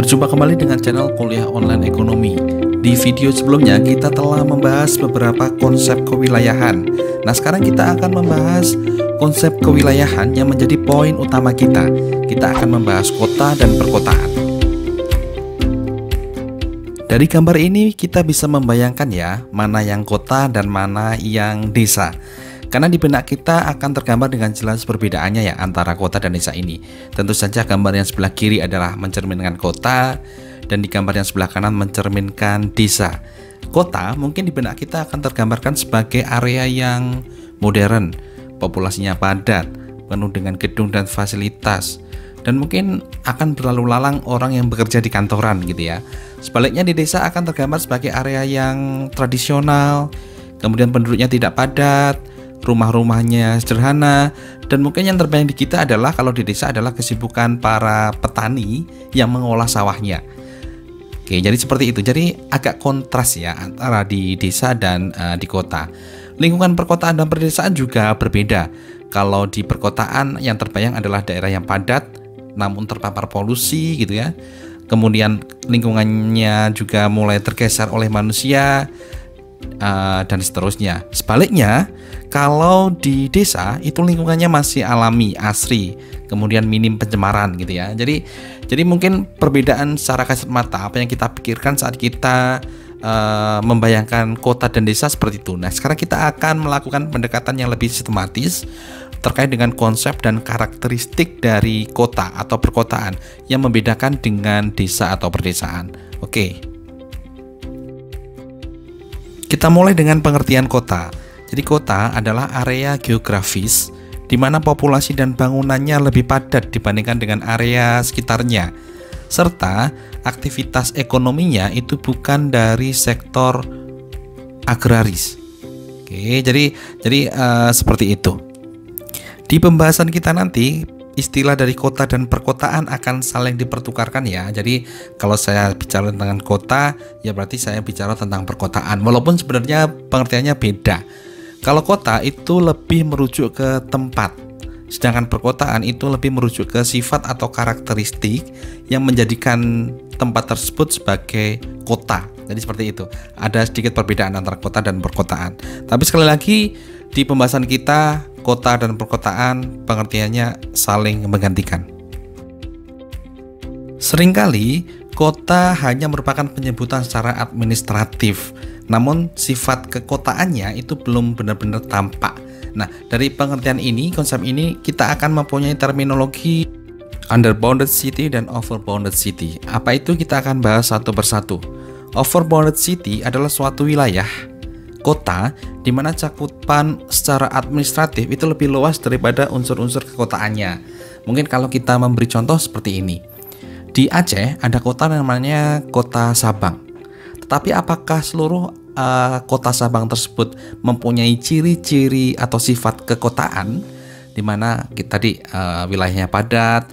Berjumpa kembali dengan channel Kuliah Online Ekonomi. Di video sebelumnya kita telah membahas beberapa konsep kewilayahan. Nah, sekarang kita akan membahas konsep kewilayahan yang menjadi poin utama kita. Kita akan membahas kota dan perkotaan. Dari gambar ini kita bisa membayangkan ya, mana yang kota dan mana yang desa. Karena di benak kita akan tergambar dengan jelas perbedaannya ya antara kota dan desa ini. Tentu saja gambar yang sebelah kiri adalah mencerminkan kota, dan di gambar yang sebelah kanan mencerminkan desa. Kota mungkin di benak kita akan tergambarkan sebagai area yang modern, populasinya padat, penuh dengan gedung dan fasilitas, dan mungkin akan berlalu lalang orang yang bekerja di kantoran gitu ya. Sebaliknya di desa akan tergambar sebagai area yang tradisional, kemudian penduduknya tidak padat, rumah-rumahnya sederhana, dan mungkin yang terbayang di kita adalah kalau di desa adalah kesibukan para petani yang mengolah sawahnya. Oke, jadi seperti itu. Jadi agak kontras ya antara di desa dan di kota. Lingkungan perkotaan dan perdesaan juga berbeda. Kalau di perkotaan yang terbayang adalah daerah yang padat namun terpapar polusi gitu ya. Kemudian lingkungannya juga mulai tergeser oleh manusia, dan seterusnya. Sebaliknya, kalau di desa itu lingkungannya masih alami, asri, kemudian minim pencemaran gitu ya. Jadi mungkin perbedaan secara kasat mata apa yang kita pikirkan saat kita membayangkan kota dan desa seperti itu. Nah, sekarang kita akan melakukan pendekatan yang lebih sistematis terkait dengan konsep dan karakteristik dari kota atau perkotaan yang membedakan dengan desa atau perdesaan. Oke. Kita mulai dengan pengertian kota. Jadi kota adalah area geografis di mana populasi dan bangunannya lebih padat dibandingkan dengan area sekitarnya, serta aktivitas ekonominya itu bukan dari sektor agraris. Oke, jadi seperti itu. Di pembahasan kita nanti, istilah dari kota dan perkotaan akan saling dipertukarkan ya. Jadi kalau saya bicara tentang kota, ya berarti saya bicara tentang perkotaan. Walaupun sebenarnya pengertiannya beda. Kalau kota itu lebih merujuk ke tempat, sedangkan perkotaan itu lebih merujuk ke sifat atau karakteristik yang menjadikan tempat tersebut sebagai kota. Jadi seperti itu. Ada sedikit perbedaan antara kota dan perkotaan. Tapi sekali lagi di pembahasan kita, kota dan perkotaan pengertiannya saling menggantikan. Seringkali kota hanya merupakan penyebutan secara administratif, namun sifat kekotaannya itu belum benar-benar tampak. Nah, dari pengertian ini, konsep ini, kita akan mempunyai terminologi underbounded city dan overbounded city. Apa itu? Kita akan bahas satu persatu. Overbounded city adalah suatu wilayah kota di mana cakupan secara administratif itu lebih luas daripada unsur-unsur kekotaannya. Mungkin kalau kita memberi contoh seperti ini. Di Aceh ada kota namanya Kota Sabang. Tetapi apakah seluruh kota Sabang tersebut mempunyai ciri-ciri atau sifat kekotaan di mana tadi wilayahnya padat,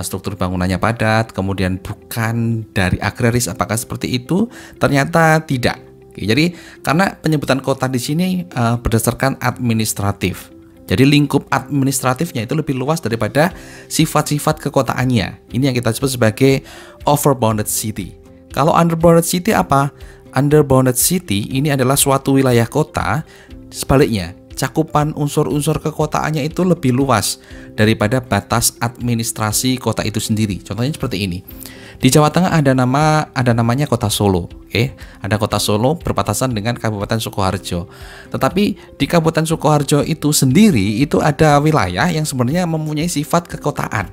struktur bangunannya padat, kemudian bukan dari agraris, apakah seperti itu? Ternyata tidak. Oke, jadi karena penyebutan kota di sini berdasarkan administratif. Jadi lingkup administratifnya itu lebih luas daripada sifat-sifat kekotaannya. Ini yang kita sebut sebagai overbounded city. Kalau underbounded city apa? Underbounded city ini adalah suatu wilayah kota, sebaliknya cakupan unsur-unsur kekotaannya itu lebih luas daripada batas administrasi kota itu sendiri. Contohnya seperti ini. Di Jawa Tengah ada namanya Kota Solo. Oke, ada Kota Solo berbatasan dengan Kabupaten Sukoharjo. Tetapi di Kabupaten Sukoharjo itu sendiri itu ada wilayah yang sebenarnya mempunyai sifat kekotaan.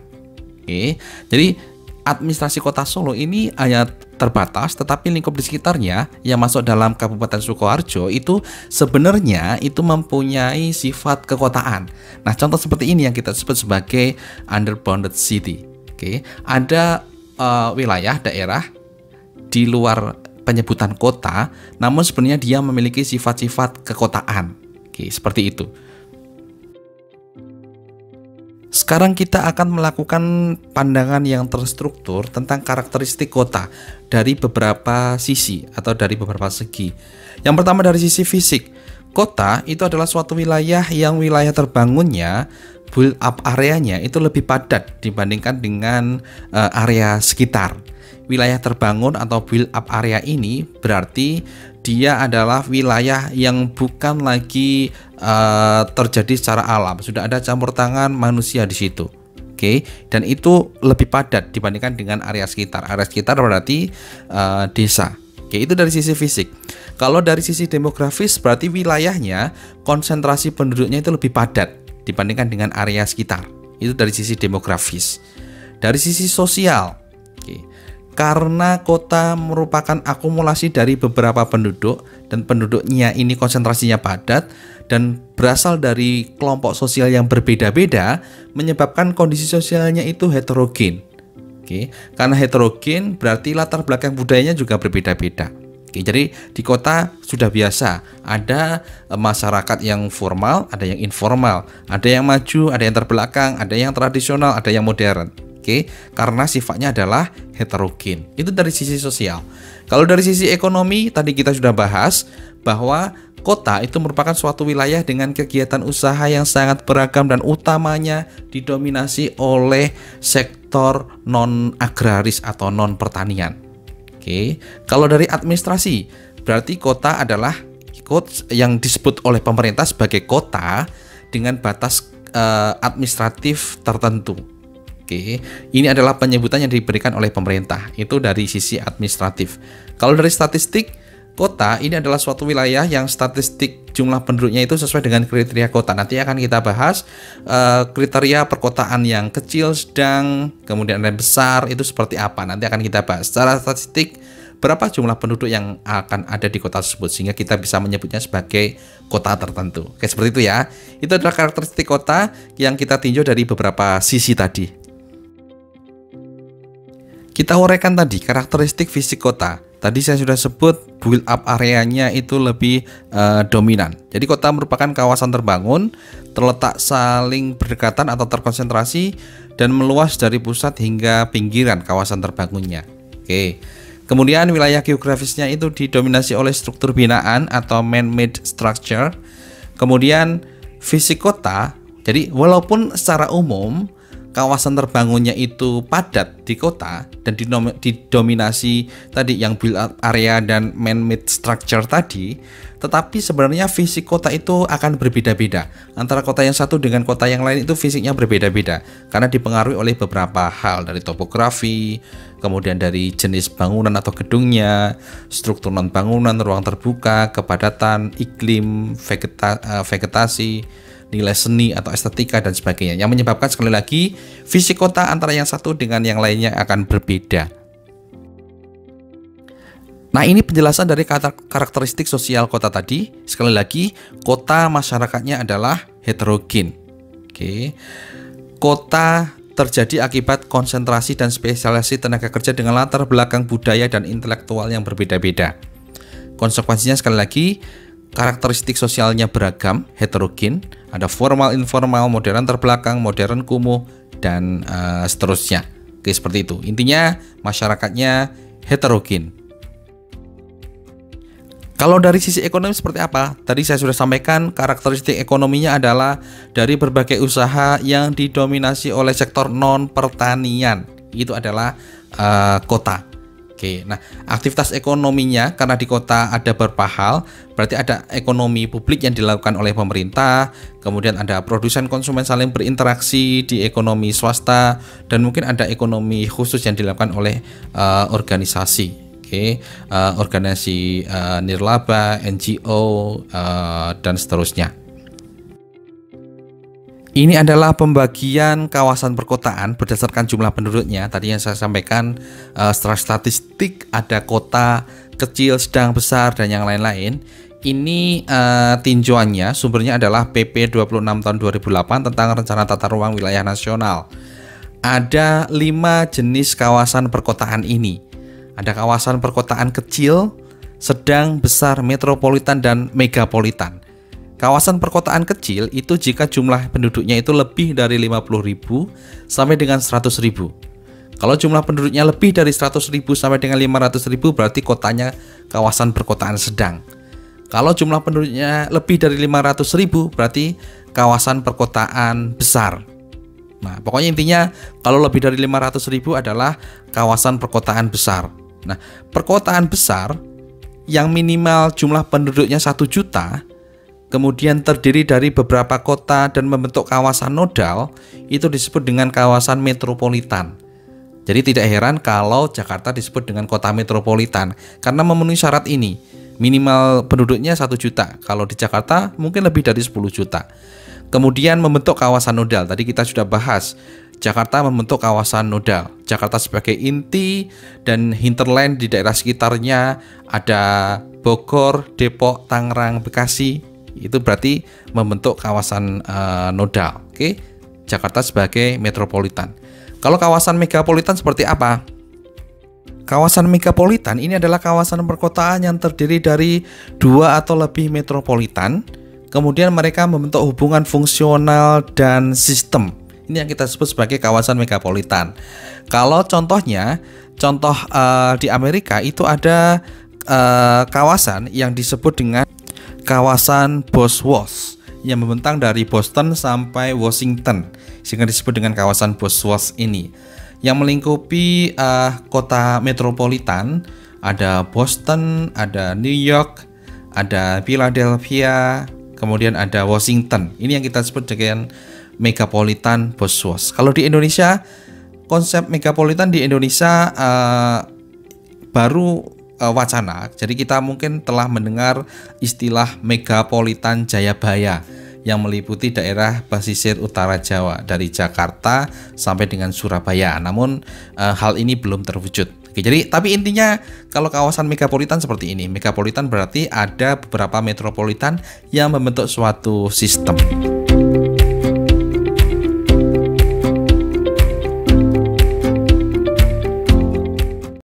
Oke, jadi administrasi Kota Solo ini hanya terbatas, tetapi lingkup di sekitarnya yang masuk dalam Kabupaten Sukoharjo itu sebenarnya itu mempunyai sifat kekotaan. Nah, contoh seperti ini yang kita sebut sebagai underbounded city. Oke, ada wilayah daerah di luar penyebutan kota, namun sebenarnya dia memiliki sifat-sifat kekotaan. Oke, seperti itu. Sekarang kita akan melakukan pandangan yang terstruktur tentang karakteristik kota dari beberapa sisi atau dari beberapa segi. Yang pertama dari sisi fisik. Kota itu adalah suatu wilayah yang wilayah terbangunnya build up areanya itu lebih padat dibandingkan dengan area sekitar. wilayah terbangun atau build up area ini berarti dia adalah wilayah yang bukan lagi terjadi secara alam, sudah ada campur tangan manusia di situ. Oke, dan itu lebih padat dibandingkan dengan area sekitar. Area sekitar berarti desa. Oke, itu dari sisi fisik. Kalau dari sisi demografis berarti wilayahnya, konsentrasi penduduknya itu lebih padat dibandingkan dengan area sekitar. Itu dari sisi demografis. Dari sisi sosial, oke, karena kota merupakan akumulasi dari beberapa penduduk dan penduduknya ini konsentrasinya padat dan berasal dari kelompok sosial yang berbeda-beda, menyebabkan kondisi sosialnya itu heterogen. Oke, karena heterogen berarti latar belakang budayanya juga berbeda-beda. Oke, jadi di kota sudah biasa ada masyarakat yang formal, ada yang informal, ada yang maju, ada yang terbelakang, ada yang tradisional, ada yang modern. Oke, karena sifatnya adalah heterogen. Itu dari sisi sosial. Kalau dari sisi ekonomi, tadi kita sudah bahas bahwa kota itu merupakan suatu wilayah dengan kegiatan usaha yang sangat beragam dan utamanya didominasi oleh sektor non-agraris atau non-pertanian. Oke, kalau dari administrasi, berarti kota adalah yang disebut oleh pemerintah sebagai kota dengan batas administratif tertentu. Oke, ini adalah penyebutan yang diberikan oleh pemerintah. Itu dari sisi administratif. Kalau dari statistik, kota ini adalah suatu wilayah yang statistik jumlah penduduknya itu sesuai dengan kriteria kota. Nanti akan kita bahas kriteria perkotaan yang kecil, sedang, kemudian ada besar, itu seperti apa. Nanti akan kita bahas secara statistik berapa jumlah penduduk yang akan ada di kota tersebut, sehingga kita bisa menyebutnya sebagai kota tertentu. Oke, seperti itu ya. Itu adalah karakteristik kota yang kita tinjau dari beberapa sisi tadi. Kita uraikan tadi karakteristik fisik kota. Tadi saya sudah sebut build up areanya itu lebih dominan. Jadi kota merupakan kawasan terbangun, terletak saling berdekatan atau terkonsentrasi dan meluas dari pusat hingga pinggiran kawasan terbangunnya. Oke. Kemudian wilayah geografisnya itu didominasi oleh struktur binaan atau man-made structure. Kemudian fisik kota, jadi walaupun secara umum kawasan terbangunnya itu padat di kota dan didominasi tadi yang build up area dan man-made structure tadi, tetapi sebenarnya fisik kota itu akan berbeda-beda. Antara kota yang satu dengan kota yang lain itu fisiknya berbeda-beda karena dipengaruhi oleh beberapa hal, dari topografi, kemudian dari jenis bangunan atau gedungnya, struktur non-bangunan, ruang terbuka, kepadatan, iklim, vegetasi, nilai seni atau estetika dan sebagainya, yang menyebabkan sekali lagi fisik kota antara yang satu dengan yang lainnya akan berbeda. Nah, ini penjelasan dari karakteristik sosial kota tadi. Sekali lagi, kota masyarakatnya adalah heterogen. Oke. Kota terjadi akibat konsentrasi dan spesialisasi tenaga kerja dengan latar belakang budaya dan intelektual yang berbeda-beda. Konsekuensinya sekali lagi, karakteristik sosialnya beragam, heterogen, ada formal, informal, modern terbelakang, modern kumuh, dan seterusnya. Oke, seperti itu. Intinya masyarakatnya heterogen. Kalau dari sisi ekonomi seperti apa? Tadi saya sudah sampaikan karakteristik ekonominya adalah dari berbagai usaha yang didominasi oleh sektor non-pertanian. Itu adalah kota. Oke, nah aktivitas ekonominya karena di kota ada beberapa hal, berarti ada ekonomi publik yang dilakukan oleh pemerintah, kemudian ada produsen konsumen saling berinteraksi di ekonomi swasta, dan mungkin ada ekonomi khusus yang dilakukan oleh organisasi. Organisasi nirlaba, NGO, dan seterusnya. Ini adalah pembagian kawasan perkotaan berdasarkan jumlah penduduknya. Tadi yang saya sampaikan secara statistik ada kota kecil, sedang, besar, dan yang lain-lain. Ini tinjauannya, sumbernya adalah PP 26 tahun 2008 tentang Rencana Tata Ruang Wilayah Nasional. Ada 5 jenis kawasan perkotaan ini. Ada kawasan perkotaan kecil, sedang, besar, metropolitan, dan megapolitan. Kawasan perkotaan kecil itu jika jumlah penduduknya itu lebih dari 50.000 sampai dengan 100.000. Kalau jumlah penduduknya lebih dari 100.000 sampai dengan 500.000 berarti kotanya kawasan perkotaan sedang. Kalau jumlah penduduknya lebih dari 500.000 berarti kawasan perkotaan besar. Nah, pokoknya intinya kalau lebih dari 500.000 adalah kawasan perkotaan besar. Nah, perkotaan besar yang minimal jumlah penduduknya 1 juta, kemudian terdiri dari beberapa kota dan membentuk kawasan nodal, itu disebut dengan kawasan metropolitan. Jadi tidak heran kalau Jakarta disebut dengan kota metropolitan karena memenuhi syarat ini. Minimal penduduknya 1 juta. Kalau di Jakarta mungkin lebih dari 10 juta. Kemudian membentuk kawasan nodal. Tadi kita sudah bahas, Jakarta membentuk kawasan nodal. Jakarta sebagai inti dan hinterland di daerah sekitarnya ada Bogor, Depok, Tangerang, Bekasi. Itu berarti membentuk kawasan nodal. Oke, Jakarta sebagai metropolitan. Kalau kawasan megapolitan seperti apa? Kawasan megapolitan ini adalah kawasan perkotaan yang terdiri dari 2 atau lebih metropolitan. Kemudian mereka membentuk hubungan fungsional dan sistem. Ini yang kita sebut sebagai kawasan megapolitan. Kalau contohnya, di Amerika itu ada kawasan yang disebut dengan kawasan Bosworth yang membentang dari Boston sampai Washington, sehingga disebut dengan kawasan Bosworth ini, yang melingkupi kota metropolitan. Ada Boston, ada New York, ada Philadelphia, kemudian ada Washington. Ini yang kita sebut dengan megapolitan Bosworth. Kalau di Indonesia, konsep megapolitan di Indonesia baru wacana. Jadi kita mungkin telah mendengar istilah megapolitan Jayabaya yang meliputi daerah pesisir utara Jawa dari Jakarta sampai dengan Surabaya. Namun hal ini belum terwujud. Oke, jadi tapi intinya kalau kawasan megapolitan seperti ini. Megapolitan berarti ada beberapa metropolitan yang membentuk suatu sistem.